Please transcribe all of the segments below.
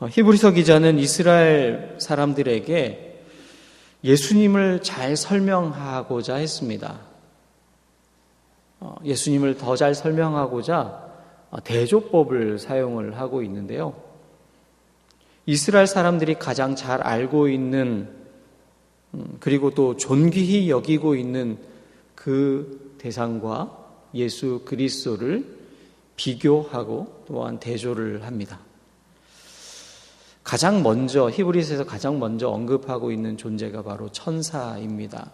히브리서 기자는 이스라엘 사람들에게 예수님을 잘 설명하고자 했습니다. 예수님을 더 잘 설명하고자 대조법을 사용을 하고 있는데요. 이스라엘 사람들이 가장 잘 알고 있는 그리고 또 존귀히 여기고 있는 그 대상과 예수 그리스도를 비교하고 또한 대조를 합니다. 가장 먼저 히브리서에서 가장 먼저 언급하고 있는 존재가 바로 천사입니다.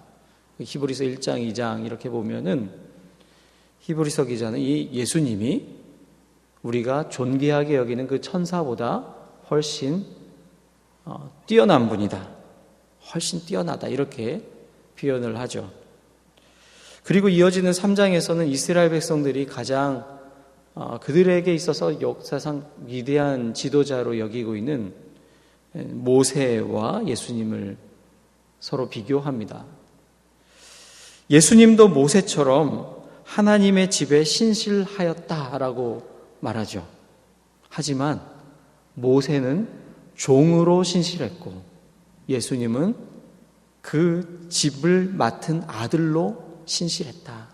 히브리서 1장, 2장 이렇게 보면은 히브리서 기자는 이 예수님이 우리가 존귀하게 여기는 그 천사보다 훨씬 뛰어난 분이다. 훨씬 뛰어나다. 이렇게 표현을 하죠. 그리고 이어지는 3장에서는 이스라엘 백성들이 가장 그들에게 있어서 역사상 위대한 지도자로 여기고 있는 모세와 예수님을 서로 비교합니다. 예수님도 모세처럼 하나님의 집에 신실하였다라고 말하죠. 하지만 모세는 종으로 신실했고 예수님은 그 집을 맡은 아들로 신실했다.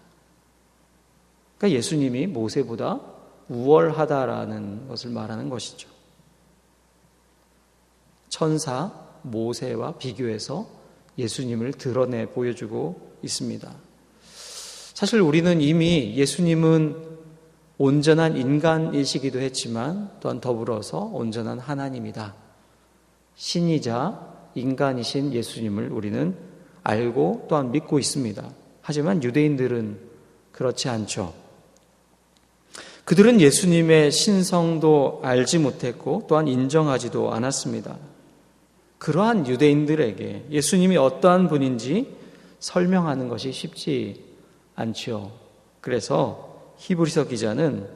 그러니까 예수님이 모세보다 우월하다라는 것을 말하는 것이죠. 천사 모세와 비교해서 예수님을 드러내 보여주고 있습니다. 사실 우리는 이미 예수님은 온전한 인간이시기도 했지만 또한 더불어서 온전한 하나님이다. 신이자 인간이신 예수님을 우리는 알고 또한 믿고 있습니다. 하지만 유대인들은 그렇지 않죠. 그들은 예수님의 신성도 알지 못했고 또한 인정하지도 않았습니다. 그러한 유대인들에게 예수님이 어떠한 분인지 설명하는 것이 쉽지 않죠. 그래서 히브리서 기자는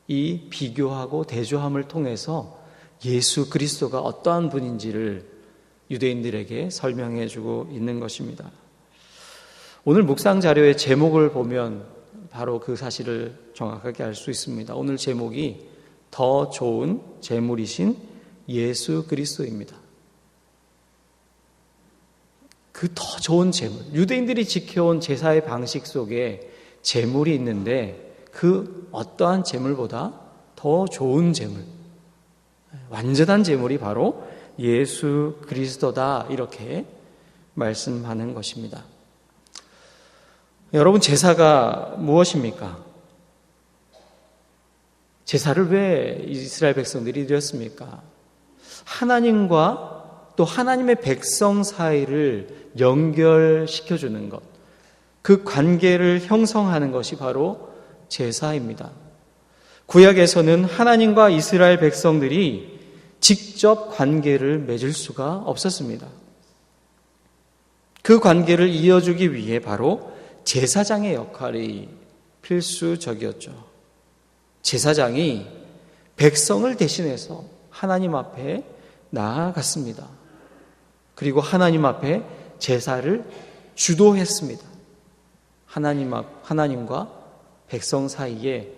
이 비교하고 대조함을 통해서 예수 그리스도가 어떠한 분인지를 유대인들에게 설명해 주고 있는 것입니다. 오늘 묵상 자료의 제목을 보면 바로 그 사실을 정확하게 알 수 있습니다. 오늘 제목이 더 좋은 제물이신 예수 그리스도입니다. 그 더 좋은 제물, 유대인들이 지켜온 제사의 방식 속에 제물이 있는데 그 어떠한 제물보다 더 좋은 제물, 완전한 제물이 바로 예수 그리스도다, 이렇게 말씀하는 것입니다. 여러분, 제사가 무엇입니까? 제사를 왜 이스라엘 백성들이 드렸습니까? 하나님과 또 하나님의 백성 사이를 연결시켜주는 것, 그 관계를 형성하는 것이 바로 제사입니다. 구약에서는 하나님과 이스라엘 백성들이 직접 관계를 맺을 수가 없었습니다. 그 관계를 이어주기 위해 바로 제사장의 역할이 필수적이었죠. 제사장이 백성을 대신해서 하나님 앞에 나아갔습니다. 그리고 하나님 앞에 제사를 주도했습니다. 하나님과 백성 사이에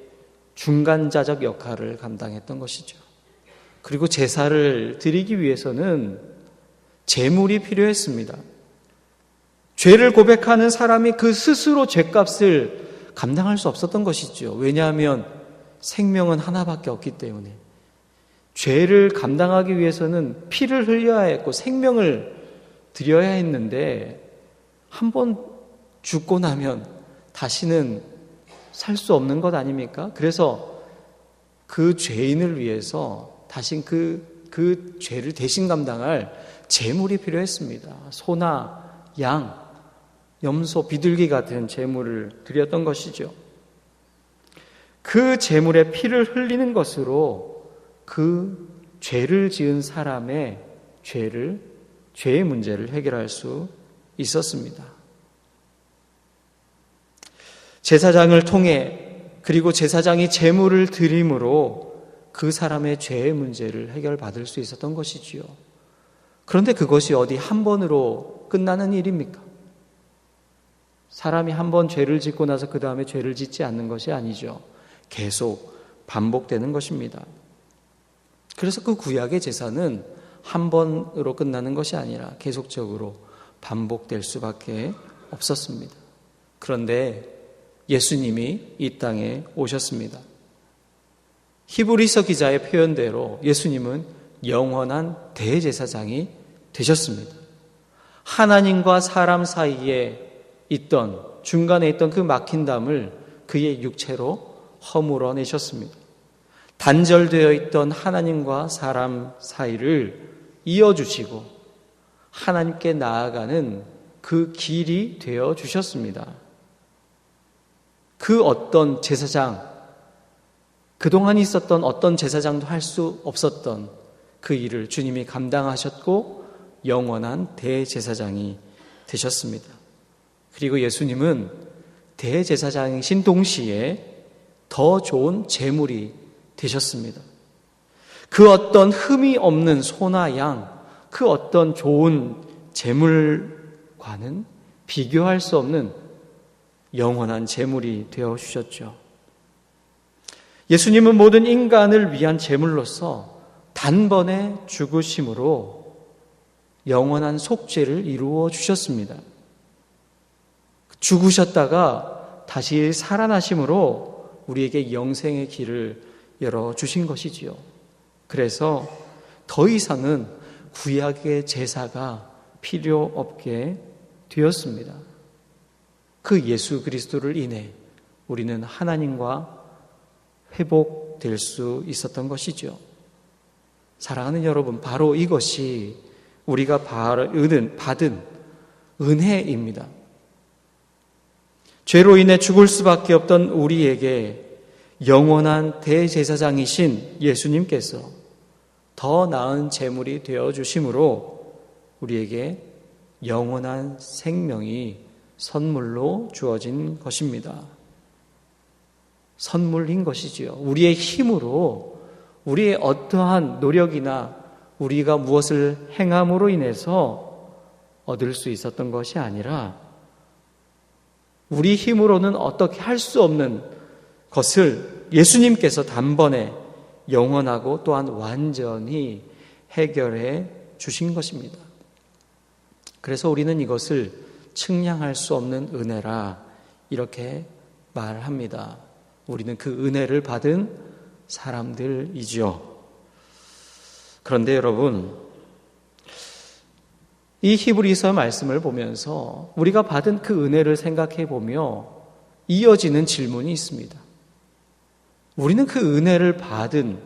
중간자적 역할을 감당했던 것이죠. 그리고 제사를 드리기 위해서는 제물이 필요했습니다. 죄를 고백하는 사람이 그 스스로 죄값을 감당할 수 없었던 것이죠. 왜냐하면 생명은 하나밖에 없기 때문에 죄를 감당하기 위해서는 피를 흘려야 했고 생명을 드려야 했는데 한 번 죽고 나면 다시는 살 수 없는 것 아닙니까? 그래서 그 죄인을 위해서 다시 그 죄를 대신 감당할 제물이 필요했습니다. 소나 양, 염소, 비둘기 같은 제물을 드렸던 것이죠. 그 제물의 피를 흘리는 것으로 그 죄를 지은 사람의 죄의 문제를 해결할 수 있었습니다. 제사장을 통해, 그리고 제사장이 제물을 드림으로 그 사람의 죄의 문제를 해결받을 수 있었던 것이지요. 그런데 그것이 어디 한 번으로 끝나는 일입니까? 사람이 한 번 죄를 짓고 나서 그 다음에 죄를 짓지 않는 것이 아니죠. 계속 반복되는 것입니다. 그래서 그 구약의 제사는 한 번으로 끝나는 것이 아니라 계속적으로 반복될 수밖에 없었습니다. 그런데 예수님이 이 땅에 오셨습니다. 히브리서 기자의 표현대로 예수님은 영원한 대제사장이 되셨습니다. 하나님과 사람 사이에 중간에 있던 그 막힌 담을 그의 육체로 허물어내셨습니다. 단절되어 있던 하나님과 사람 사이를 이어주시고 하나님께 나아가는 그 길이 되어 주셨습니다. 그 어떤 제사장, 그동안 있었던 어떤 제사장도 할 수 없었던 그 일을 주님이 감당하셨고 영원한 대제사장이 되셨습니다. 그리고 예수님은 대제사장이신 동시에 더 좋은 제물이 되셨습니다. 그 어떤 흠이 없는 소나 양, 그 어떤 좋은 제물과는 비교할 수 없는 영원한 제물이 되어 주셨죠. 예수님은 모든 인간을 위한 제물로서 단번에 죽으심으로 영원한 속죄를 이루어 주셨습니다. 죽으셨다가 다시 살아나심으로 우리에게 영생의 길을 열어주신 것이지요. 그래서 더 이상은 구약의 제사가 필요 없게 되었습니다. 그 예수 그리스도를 인해 우리는 하나님과 회복될 수 있었던 것이죠. 사랑하는 여러분, 바로 이것이 우리가 받은 은혜입니다. 죄로 인해 죽을 수밖에 없던 우리에게 영원한 대제사장이신 예수님께서 더 나은 제물이 되어주심으로 우리에게 영원한 생명이 선물로 주어진 것입니다. 선물인 것이지요. 우리의 힘으로, 우리의 어떠한 노력이나 우리가 무엇을 행함으로 인해서 얻을 수 있었던 것이 아니라 우리 힘으로는 어떻게 할 수 없는 것을 예수님께서 단번에 영원하고 또한 완전히 해결해 주신 것입니다. 그래서 우리는 이것을 측량할 수 없는 은혜라 이렇게 말합니다. 우리는 그 은혜를 받은 사람들이죠. 그런데 여러분, 이 히브리서 말씀을 보면서 우리가 받은 그 은혜를 생각해 보며 이어지는 질문이 있습니다. 우리는 그 은혜를 받은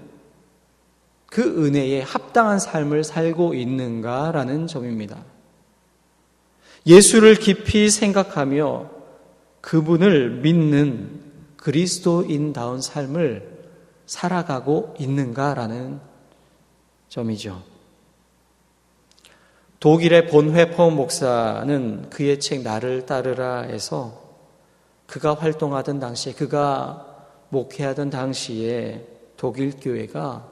그 은혜에 합당한 삶을 살고 있는가라는 점입니다. 예수를 깊이 생각하며 그분을 믿는 그리스도인다운 삶을 살아가고 있는가라는 점이죠. 독일의 본회퍼 목사는 그의 책 나를 따르라에서 그가 활동하던 당시에, 그가 목회하던 당시에 독일 교회가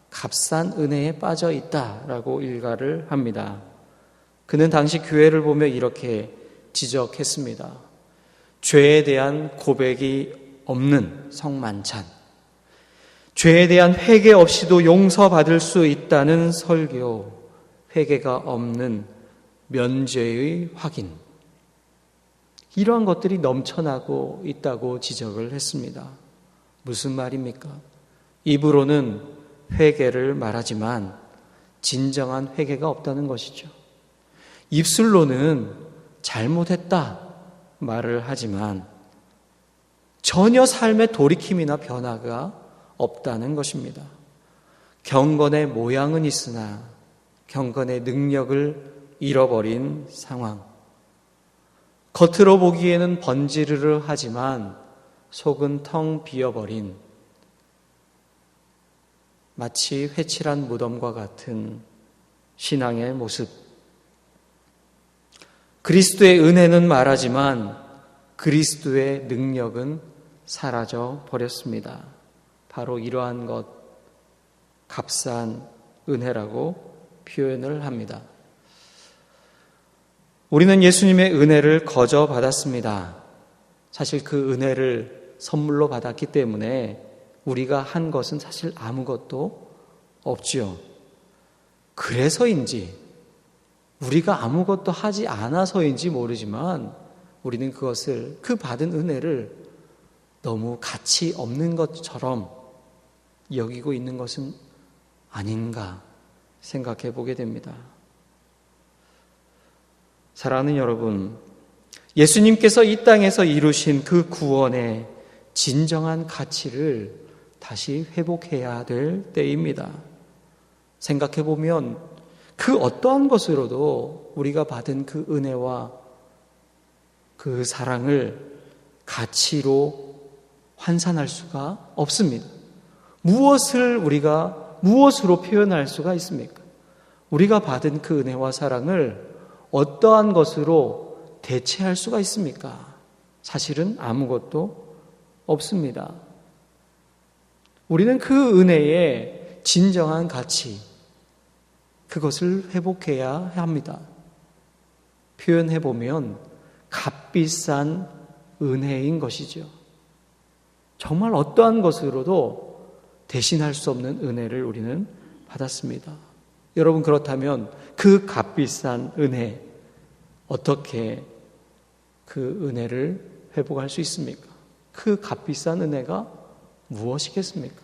값싼 은혜에 빠져 있다라고 일가를 합니다. 그는 당시 교회를 보며 이렇게 지적했습니다. 죄에 대한 고백이 없는 성만찬, 죄에 대한 회개 없이도 용서받을 수 있다는 설교, 회개가 없는 면죄의 확인, 이러한 것들이 넘쳐나고 있다고 지적을 했습니다. 무슨 말입니까? 입으로는 회개를 말하지만 진정한 회개가 없다는 것이죠. 입술로는 잘못했다 말을 하지만 전혀 삶의 돌이킴이나 변화가 없다는 것입니다. 경건의 모양은 있으나 경건의 능력을 잃어버린 상황. 겉으로 보기에는 번지르르 하지만 속은 텅 비어버린 마치 회칠한 무덤과 같은 신앙의 모습. 그리스도의 은혜는 말하지만 그리스도의 능력은 사라져 버렸습니다. 바로 이러한 것, 값싼 은혜라고 표현을 합니다. 우리는 예수님의 은혜를 거저 받았습니다. 사실 그 은혜를 선물로 받았기 때문에 우리가 한 것은 사실 아무것도 없지요. 그래서인지 우리가 아무것도 하지 않아서인지 모르지만 우리는 그것을, 그 받은 은혜를 너무 가치 없는 것처럼 여기고 있는 것은 아닌가 생각해 보게 됩니다. 사랑하는 여러분, 예수님께서 이 땅에서 이루신 그 구원의 진정한 가치를 다시 회복해야 될 때입니다. 생각해 보면 그 어떠한 것으로도 우리가 받은 그 은혜와 그 사랑을 가치로 환산할 수가 없습니다. 무엇으로 표현할 수가 있습니까? 우리가 받은 그 은혜와 사랑을 어떠한 것으로 대체할 수가 있습니까? 사실은 아무것도 없습니다. 우리는 그 은혜의 진정한 가치, 그것을 회복해야 합니다. 표현해보면 값비싼 은혜인 것이죠. 정말 어떠한 것으로도 대신할 수 없는 은혜를 우리는 받았습니다. 여러분, 그렇다면 그 값비싼 은혜, 어떻게 그 은혜를 회복할 수 있습니까? 그 값비싼 은혜가 무엇이겠습니까?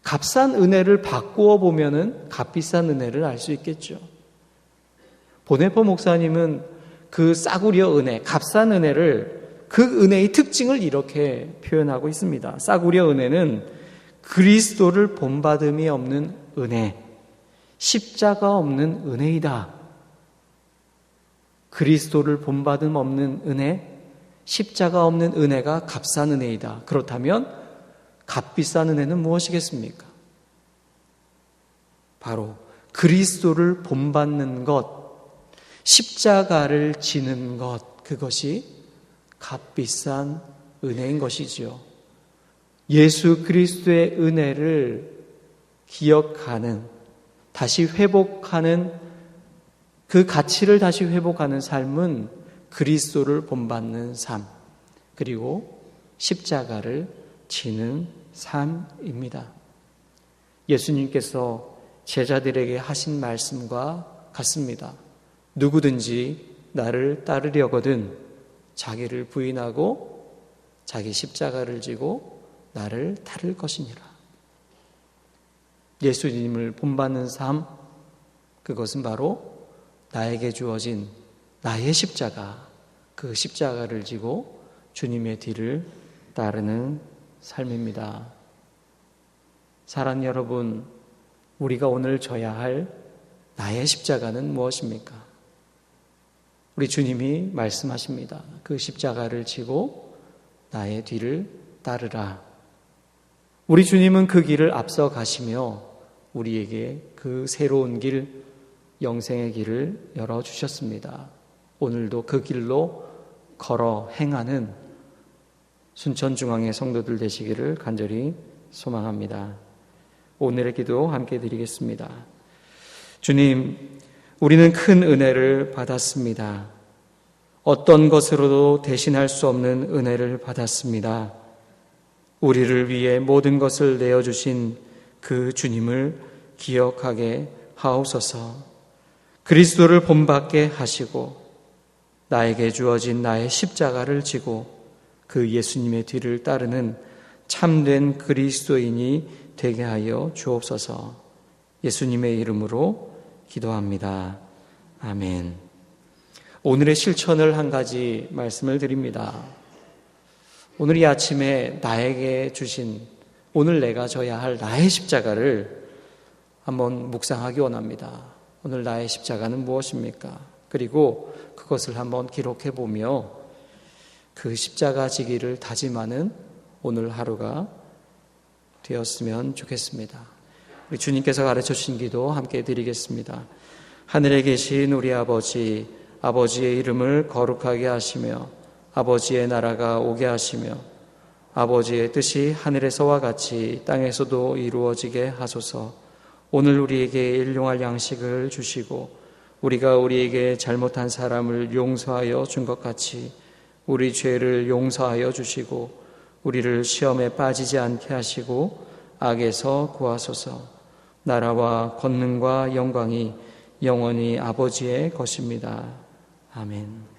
값싼 은혜를 바꾸어 보면은 값비싼 은혜를 알 수 있겠죠. 보네포 목사님은 그 싸구려 은혜, 값싼 은혜를, 그 은혜의 특징을 이렇게 표현하고 있습니다. 싸구려 은혜는 그리스도를 본받음이 없는 은혜, 십자가 없는 은혜이다. 그리스도를 본받음 없는 은혜, 십자가 없는 은혜가 값싼 은혜이다. 그렇다면 값비싼 은혜는 무엇이겠습니까? 바로 그리스도를 본받는 것, 십자가를 지는 것, 그것이 값비싼 은혜인 것이지요. 예수 그리스도의 은혜를 기억하는, 다시 회복하는, 그 가치를 다시 회복하는 삶은 그리스도를 본받는 삶, 그리고 십자가를 지는 삶입니다. 예수님께서 제자들에게 하신 말씀과 같습니다. 누구든지 나를 따르려거든 자기를 부인하고 자기 십자가를 지고 나를 따를 것이니라. 예수님을 본받는 삶, 그것은 바로 나에게 주어진 나의 십자가, 그 십자가를 지고 주님의 뒤를 따르는 삶입니다. 사랑하는 여러분, 우리가 오늘 져야 할 나의 십자가는 무엇입니까? 우리 주님이 말씀하십니다. 그 십자가를 지고 나의 뒤를 따르라. 우리 주님은 그 길을 앞서 가시며 우리에게 그 새로운 길, 영생의 길을 열어주셨습니다. 오늘도 그 길로 걸어 행하는 순천중앙의 성도들 되시기를 간절히 소망합니다. 오늘의 기도 함께 드리겠습니다. 주님, 우리는 큰 은혜를 받았습니다. 어떤 것으로도 대신할 수 없는 은혜를 받았습니다. 우리를 위해 모든 것을 내어주신 그 주님을 기억하게 하옵소서. 그리스도를 본받게 하시고 나에게 주어진 나의 십자가를 지고 그 예수님의 뒤를 따르는 참된 그리스도인이 되게 하여 주옵소서. 예수님의 이름으로 기도합니다. 아멘. 오늘의 실천을 한 가지 말씀을 드립니다. 오늘 이 아침에 나에게 주신, 오늘 내가 져야 할 나의 십자가를 한번 묵상하기 원합니다. 오늘 나의 십자가는 무엇입니까? 그리고 그것을 한번 기록해 보며 그 십자가 지기를 다짐하는 오늘 하루가 되었으면 좋겠습니다. 우리 주님께서 가르쳐 주신 기도 함께 드리겠습니다. 하늘에 계신 우리 아버지, 아버지의 이름을 거룩하게 하시며 아버지의 나라가 오게 하시며 아버지의 뜻이 하늘에서와 같이 땅에서도 이루어지게 하소서. 오늘 우리에게 일용할 양식을 주시고 우리가 우리에게 잘못한 사람을 용서하여 준 것 같이 우리 죄를 용서하여 주시고 우리를 시험에 빠지지 않게 하시고 악에서 구하소서. 나라와 권능과 영광이 영원히 아버지의 것입니다. 아멘.